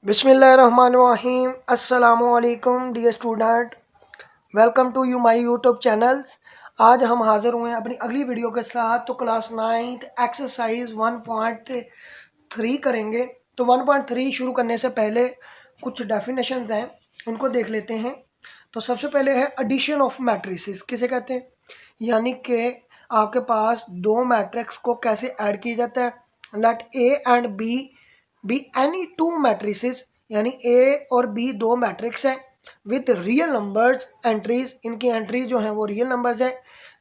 बिस्मिल्लाहिर्रहमानिर्रहीम। अस्सलामुअलैकुम dear student, welcome to you my YouTube channels. आज हम हाज़िर हुए हैं अपनी अगली वीडियो के साथ। तो क्लास 9 एक्सरसाइज 1.3 करेंगे। तो 1.3 शुरू करने से पहले कुछ डेफिनेशंस हैं, उनको देख लेते हैं। तो सबसे पहले है एडिशन ऑफ मैट्रिसेस, किसे कहते हैं, यानी कि आपके पास दो मैट्रिक्स को कैसे ऐड किया जाता है। Let A and B any two matrices, यानी ए और बी दो मैट्रिक्स हैं विद रियल नंबर्स एंट्रीज, इनकी एंट्रीज जो हैं वो रियल नंबर्स हैं।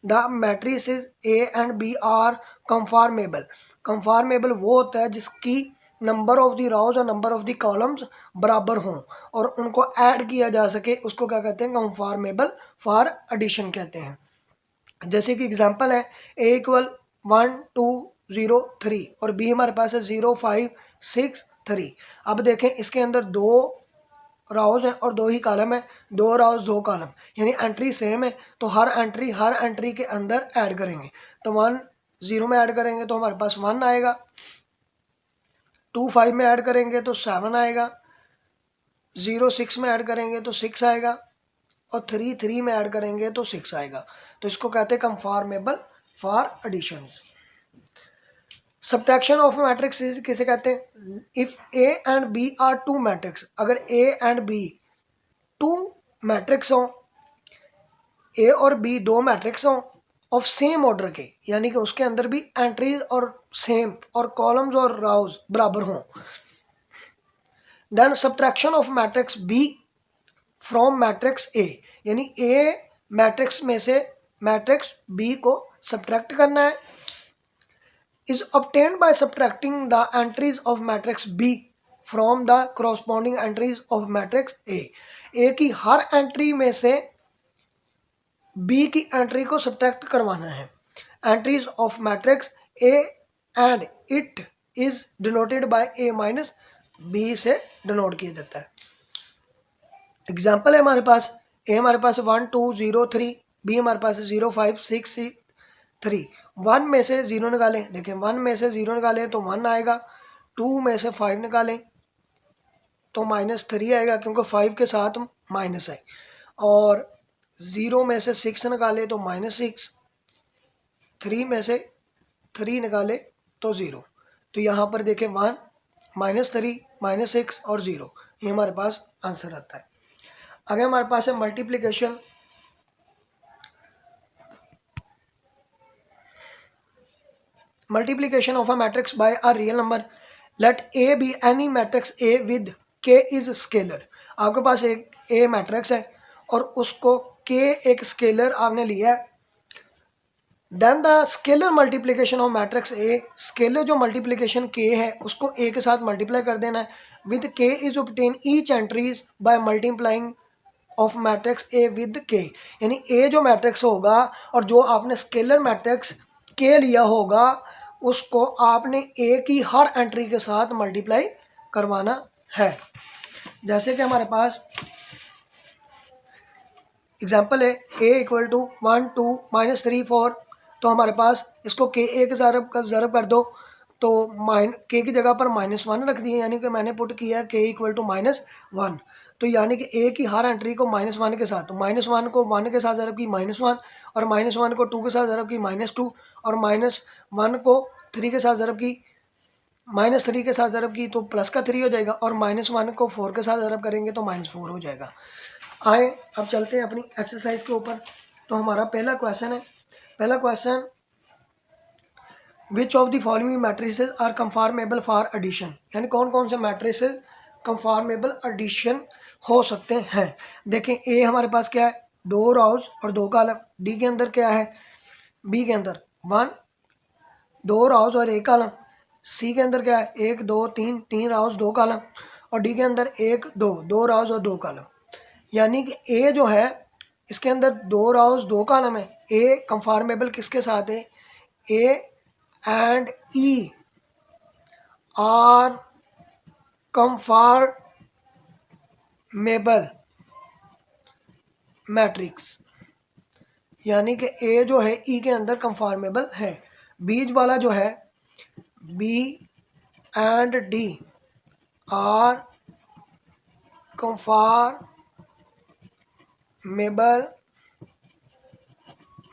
The matrices A and B are conformable. Conformable वो होता है जिसकी नंबर ऑफ द रोज और नंबर ऑफ द कॉलम्स बराबर हों और उनको ऐड किया जा सके, उसको क्या कहते हैं, कंफॉर्मेबल फॉर एडिशन कहते हैं। जैसे कि एग्जांपल है ए इक्वल 1 2 0 3 और बी हमारे पास है 0 5 6 3। अब देखें इसके अंदर दो राउज हैं और दो ही कॉलम है, दो राउज दो कॉलम, यानी एंट्री सेम है। तो हर एंट्री के अंदर ऐड करेंगे। तो 1 0 में ऐड करेंगे तो हमारे पास 1 आएगा, 2 5 में ऐड करेंगे तो 7 आएगा, 0 6 में ऐड करेंगे तो 6 आएगा और 3 3 में ऐड करेंगे तो 6 आएगा। तो इसको कहते हैं conformable for additions. Subtraction of matrix किसे कहते हैं, if A and B are two matrix, अगर A and B two matrix हों, ए और बी दो मैट्रिक्स हों ऑफ सेम ऑर्डर के, यानी कि उसके अंदर भी एंट्रीज और सेम और कॉलम्स और राउज बराबर हों, then subtraction of matrix B from matrix A, यानी ए मैट्रिक्स में से मैट्रिक्स बी को सब्ट्रैक्ट करना है, is obtained by subtracting the entries of matrix B from the corresponding entries of matrix A। A की हर entry में से B की एंट्री को सब्ट्रैक्ट करवाना है। Entries of matrix A and it is denoted by A minus B से denote किया जाता है। एग्जाम्पल है हमारे पास, A हमारे पास 1 2 0 3, B हमारे पास 0 5 6 3। 1 में से 0 निकालें, देखें 1 में से 0 निकालें तो 1 आएगा, 2 में से 5 निकालें तो -3 आएगा क्योंकि 5 के साथ माइनस है, और 0 में से 6 निकालें तो -6, 3 में से 3 निकालें तो 0। तो यहाँ पर देखें 1 -3 -6 और 0, ये हमारे पास आंसर आता है। आगे हमारे पास है multiplication. Multiplication of a matrix by a real number. Let A be any matrix A with K is scalar। आपके पास एक A मैट्रिक्स है और उसको K एक स्केलर आपने लिया है। Then the scalar multiplication of matrix A, scalar जो मल्टीप्लिकेशन K है उसको A के साथ मल्टीप्लाई कर देना है। With K is obtain each entries by multiplying of matrix A with K, यानी A जो मैट्रिक्स होगा और जो आपने स्केलर मैट्रिक्स K लिया होगा उसको आपने A की हर एंट्री के साथ मल्टीप्लाई करवाना है। जैसे कि हमारे पास एग्जाम्पल है A इक्वल टू 1 2 -3 4, तो हमारे पास इसको K A के ज़रब कर दो तो K की जगह पर -1 रख दिए, यानी कि मैंने पुट किया K इक्वल टू -1। तो यानी कि A की हर एंट्री को -1 के साथ, तो -1 को 1 के साथ ज़रब की -1, और -1 को 2 के साथ ज़रब की -2, और -1 को 3 के साथ ज़रब की -3 के साथ ज़रब की तो प्लस का 3 हो जाएगा, और -1 को 4 के साथ ज़रब करेंगे तो -4 हो जाएगा। आए अब चलते हैं अपनी एक्सरसाइज के ऊपर। तो हमारा पहला क्वेश्चन है, पहला question, which of the following matrices are conformable for addition, यानी कौन कौन से मैट्रिसेस कंफॉर्मेबल एडिशन हो सकते हैं। देखें ए हमारे पास क्या है, दो राउज और दो कॉलम। डी के अंदर क्या है, बी के अंदर 1 2 राउज और एक कॉलम। सी के अंदर क्या है, 1 2 3 3 राउज 2 कॉलम, और डी के अंदर 1 2 2 राउज और 2 कॉलम। यानी कि ए जो है इसके अंदर 2 राउज 2 कॉलम है। ए कंफॉर्मेबल किसके साथ है, A and E are conformable matrix, यानी कि ए जो है ई के अंदर कंफॉर्मेबल है। बीच वाला जो है B and D are conformable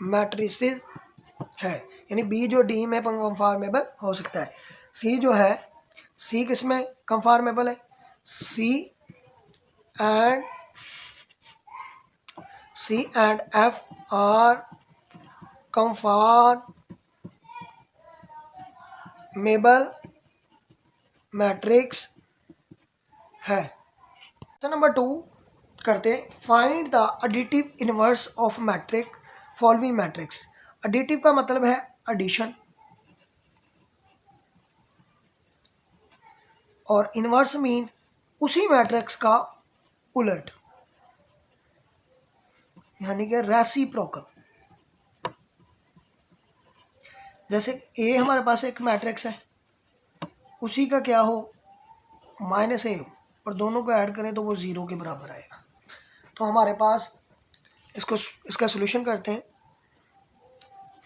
matrices है, यानी बी जो डी में कंफार्मेबल हो सकता है। सी जो है, सी किस में कंफार्मेबल है? And C and F are conformable matrix है। नंबर 2 करते हैं, find the additive inverse of matrix following matrix. Additive का मतलब है एडिशन, और इनवर्स मीन उसी मैट्रिक्स का उलट, यानी कि रेसिप्रोकल। जैसे ए हमारे पास एक मैट्रिक्स है, उसी का क्या हो, माइनस ए हो, और दोनों को ऐड करें तो वो 0 के बराबर आएगा। तो हमारे पास इसका सॉल्यूशन करते हैं।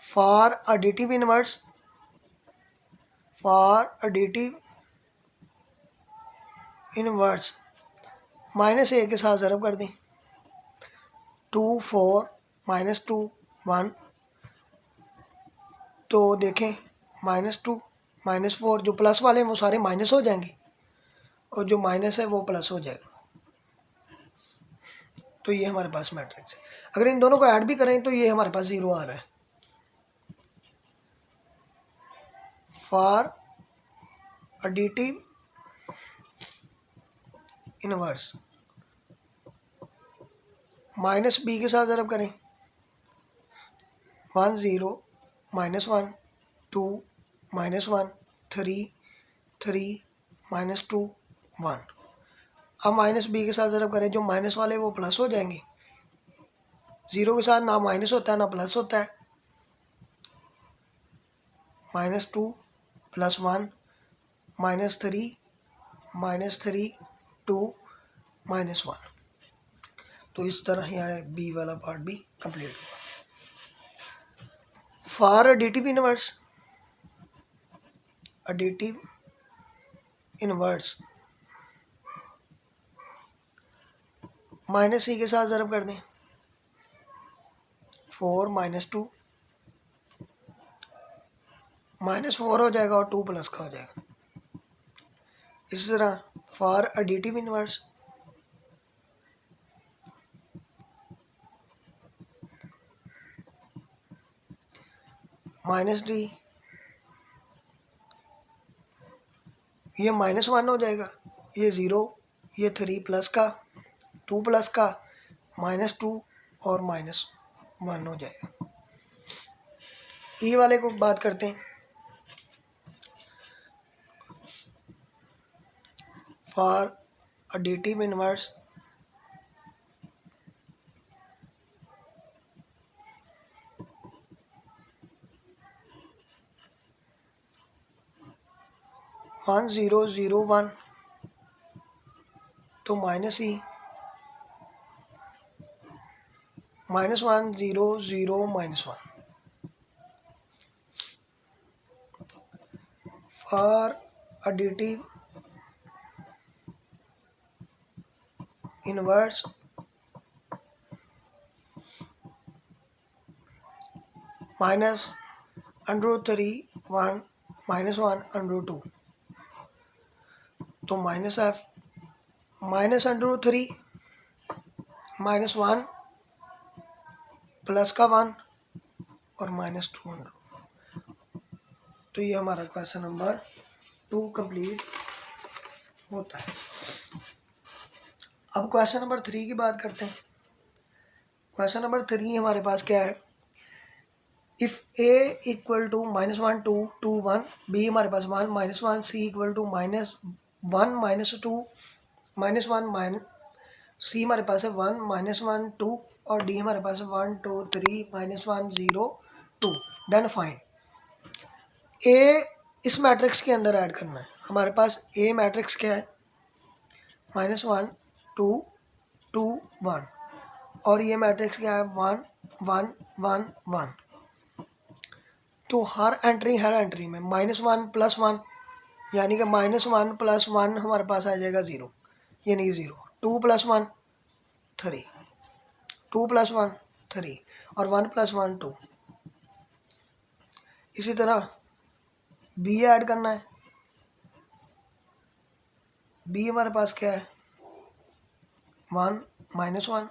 फॉर एडिटिव इनवर्स, माइनस ए के साथ ज़रब कर दें। 2 4 -2 1, तो देखें -2 -4 जो प्लस वाले हैं वो सारे माइनस हो जाएंगे, और जो माइनस है वो प्लस हो जाएगा। तो ये हमारे पास मैट्रिक्स है। अगर इन दोनों को ऐड भी करें तो ये हमारे पास 0 आ रहा है। For additive inverse, minus B के साथ ज़रब करें। 1 0 -1 2 -1 3 3 -2 1। अब माइनस बी के साथ ज़रब करें, जो माइनस वाले वो प्लस हो जाएंगे। 0 के साथ ना माइनस होता है ना प्लस होता है। -2 +1 -3 -3 2 -1। तो इस तरह यहाँ बी वाला पार्ट भी कंप्लीट हुआ। फॉर एडिटिव इनवर्स माइनस सी के साथ ज़रब कर दें। 4 -2 -4 हो जाएगा, और 2 प्लस का हो जाएगा। इसी तरह फॉर एडिटिव इनवर्स -d, ये -1 हो जाएगा, ये 0, ये 3 प्लस का 2 प्लस का -2 और -1 हो जाएगा। ई वाले को बात करते हैं। फॉर एडिटिव इनवर्स -1 0 0 1, तो minus E -1 0 0 -1। For additive inverse -√3 1 -1 √2, तो -f -√3 -1 प्लस का 1 और -2। तो ये हमारा क्वेश्चन नंबर 2 कंप्लीट होता है। अब क्वेश्चन नंबर 3 की बात करते हैं। क्वेश्चन नंबर 3 हमारे पास क्या है, if a equal to -1 2 2 1, b हमारे पास 1 -1, c इक्वल टू -1 -2 -1 c हमारे पास है 1 -1 2, और d हमारे पास है 1 2 3 -1 0 2। डन फाइंड a इस मैट्रिक्स के अंदर ऐड करना है। हमारे पास a मैट्रिक्स क्या है, -1 2 2 1, और ये मैट्रिक्स क्या है 1 1 1 1। तो हर एंट्री में -1 +1, यानी कि -1 +1 हमारे पास आ जाएगा 0, यानी कि 0। 2 + 1 3, 2 + 1 3 और 1 + 1 2। इसी तरह बी ऐड करना है। बी हमारे पास क्या है 1 -1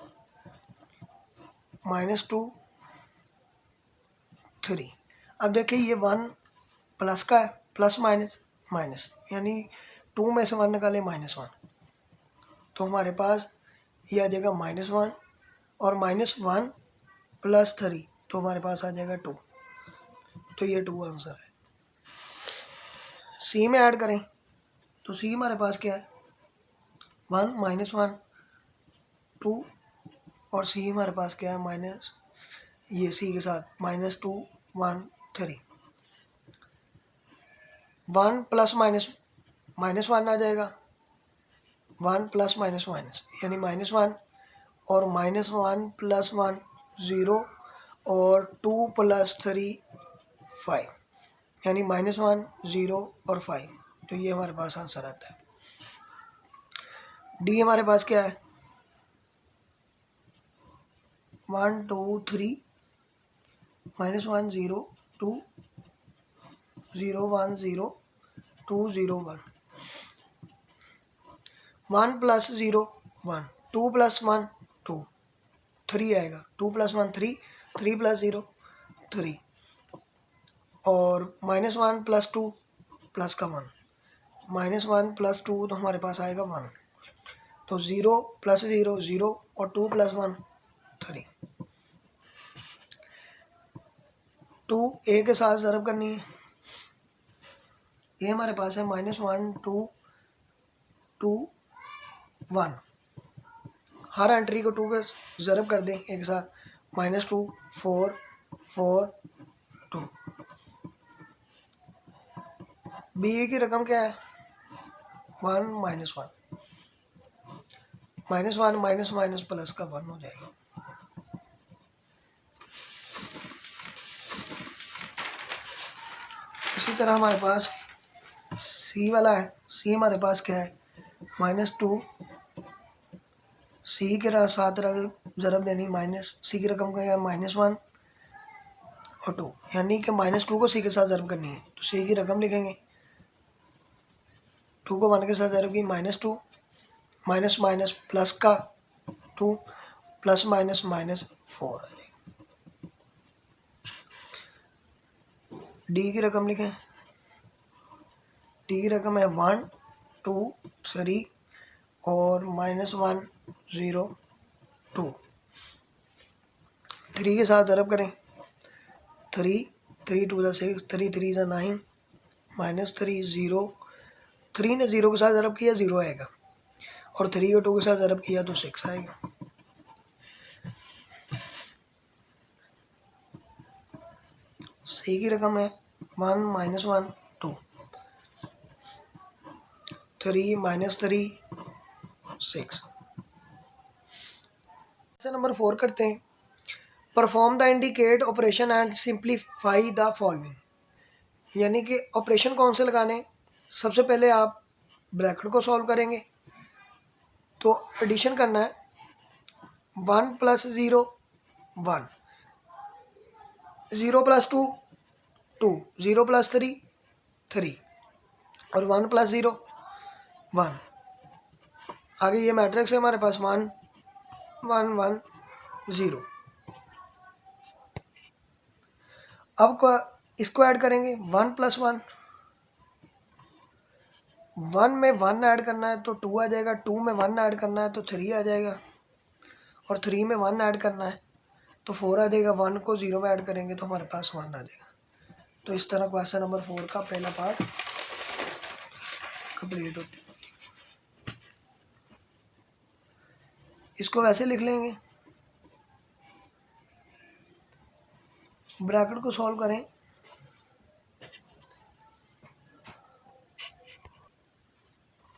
-2 3। अब देखिए ये 1 प्लस का है, प्लस माइनस माइनस, यानी 2 में से 1 निकाले -1, तो हमारे पास ये आ जाएगा -1 और -1 + 3, तो हमारे पास आ जाएगा 2। तो ये 2 आंसर है। सी में ऐड करें तो सी हमारे पास क्या है 1 -1 2 और सी हमारे पास क्या है माइनस, ये सी के साथ -2 1 3। 1 प्लस माइनस -1 आ जाएगा, 1 प्लस माइनस माइनस यानी -1 और -1 + 1 0 और 2 + 3 5, यानी -1 0 और 5। तो ये हमारे पास आंसर आता है। डी हमारे पास क्या है 1 2 3 -1 0 2 0 1 0 2 0 1, 1 + 0 1, 2 + 1 2, 3 आएगा, 2 + 1 3, 3 + 0 3 और -1 + 2 प्लस का 1, -1 + 2 तो हमारे पास आएगा 1। तो 0 + 0 0 और 2 + 1 3। 2 ए के साथ ज़रब करनी है। ये हमारे पास है -1 2 2 1। हर एंट्री को 2 के ज़रब कर दें एक साथ, -2 4 4 2। बी की रकम क्या है 1 -1, -1 माइनस माइनस प्लस का 1 हो जाएगा। इसी तरह हमारे पास सी वाला है। सी हमारे पास क्या है -2, सी के साथ ज़रब देनी माइनस, सी की रकम क्या है -1 और 2, यानी कि -2 को सी के साथ ज़रब करनी है, तो सी की रकम लिखेंगे, 2 को 1 के साथ ज़रब की -2 माइनस माइनस प्लस का 2 प्लस माइनस माइनस 4 आ जाएगा। डी की रकम लिखें, डी की रकम है 1 2 3 और -1 0 2, 3 के साथ ज़रब करें, 3 3 2 6 3 3 9 -3 0, 3 ने 0 के साथ ज़रब किया 0 आएगा और 3 को 2 के साथ ज़रब किया तो 6 आएगा। सी की रकम है 1 -1 2, 3 -3 6। नंबर 4 करते हैं। Perform the indicate operation and simplify the following, यानी कि ऑपरेशन कौन से लगाने। सबसे पहले आप ब्रैकेट को सॉल्व करेंगे तो एडिशन करना है 1 + 0 1, 0 + 2 2, 0 + 3 3 और 1 + 0 1। आगे ये मैट्रिक्स है हमारे पास 1 1 1 0। अब इसको ऐड करेंगे 1 + 1, 1 में 1 ऐड करना है तो 2 आ जाएगा, 2 में 1 ऐड करना है तो 3 आ जाएगा और 3 में 1 ऐड करना है तो 4 आ जाएगा। 1 को 0 में ऐड करेंगे तो हमारे पास 1 आ जाएगा। तो इस तरह क्वेश्चन नंबर 4 का पहला पार्ट कंप्लीट होता है। इसको वैसे लिख लेंगे, ब्रैकेट को सॉल्व करें,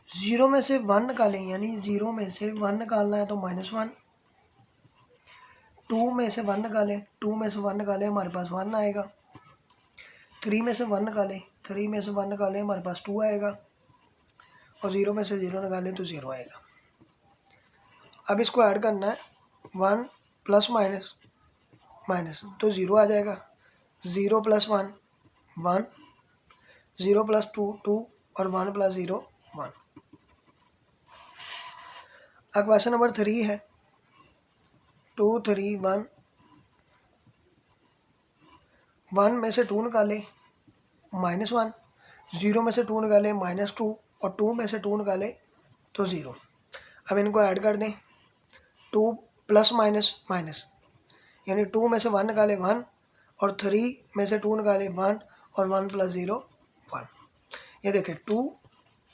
जीरो में से 1 निकालें, यानी 0 में से 1 निकालना है तो -1, 2 में से 1 निकालें, 2 में से 1 निकालें हमारे पास 1 आएगा, 3 में से 1 निकालें, 3 में से 1 निकालें हमारे पास 2 आएगा और 0 में से 0 निकालें तो 0 आएगा। अब इसको ऐड करना है, 1 प्लस माइनस माइनस, तो 0 आ जाएगा। 0 प्लस 1 1, 0 प्लस 2 2 और 1 प्लस 0 1। अब क्वेश्चन नंबर 3 है 2 3 1। 1 में से 2 निकाले -1, 0 में से 2 निकाले -2 और 2 में से 2 निकाले तो 0। अब इनको ऐड कर दें, 2 प्लस माइनस माइनस, यानी 2 में से 1 निकाले 1 और 3 में से 2 निकाले 1 और 1 प्लस 0 1। ये देखें 2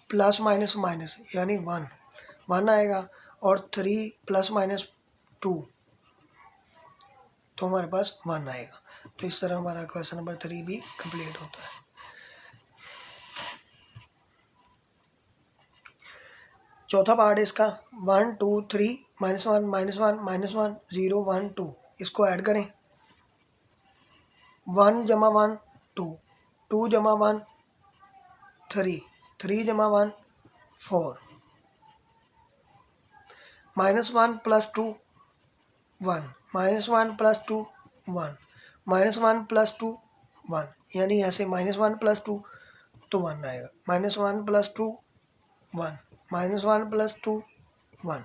प्लस माइनस माइनस यानी 1 1 आएगा और 3 प्लस माइनस 2 तो हमारे पास 1 आएगा। तो इस तरह हमारा क्वेश्चन नंबर 3 भी कंप्लीट होता है। चौथा पार्ट है इसका 1 2 3 -1 -1 -1 0 1 2। इसको ऐड करें, 1 जमा 1 2, 2 जमा 1 3, 3 जमा 1 4, -1 प्लस 2 1, -1 प्लस 2 1, -1 प्लस 2 1, यानी ऐसे -1 प्लस 2 तो 1 आएगा। -1 प्लस 2 1, -1 प्लस 2 1,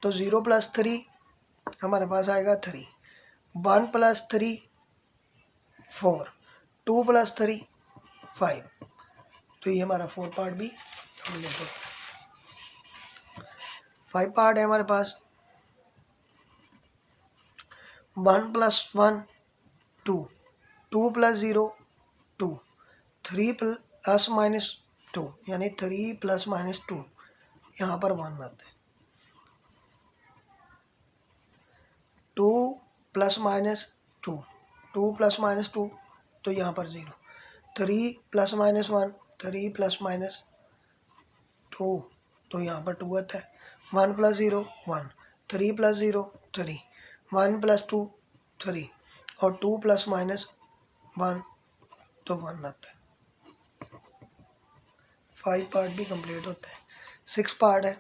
तो 0 प्लस 3 हमारे पास आएगा 3, 1 प्लस 3 4, 2 प्लस 3 5। तो ये हमारा 4 पार्ट भी कंप्लीट हो गया। 5 पार्ट है हमारे पास 1 प्लस 1 2, 2 प्लस 0 2, 3 प्लस माइनस 2 यानी 3 प्लस माइनस 2, यहाँ पर 1 आता है। 2 प्लस माइनस 2, 2 प्लस माइनस 2 तो यहाँ पर 0, 3 प्लस माइनस 1, 3 प्लस माइनस 2 तो यहाँ पर 2 आता है। 1 प्लस 0 1, 3 प्लस 0 3, 1 प्लस 2 3 और 2 प्लस माइनस 1 तो 1 आता है। 5 पार्ट भी कंप्लीट होता है। 6 पार्ट है,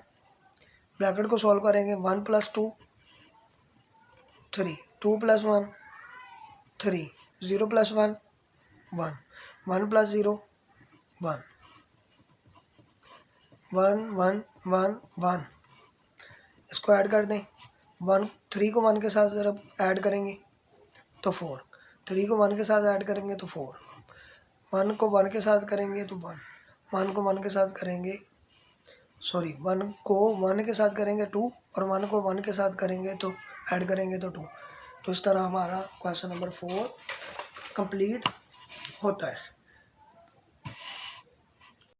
ब्रैकेट को सॉल्व करेंगे, 1 प्लस 2 3, 2 प्लस 1 3, 0 प्लस 1 1, 1 प्लस 0 1, 1 1 1 1। इसको ऐड कर दें, 1 3 को 1 के साथ जब ऐड करेंगे तो 4, 3 को 1 के साथ ऐड करेंगे तो 4, 1 को 1 के साथ करेंगे तो 1, 1 को 1 के साथ करेंगे 1 को 1 के साथ करेंगे 2 और 1 को 1 के साथ करेंगे तो ऐड करेंगे तो 2। तो इस तरह हमारा क्वेश्चन नंबर 4 कंप्लीट होता है।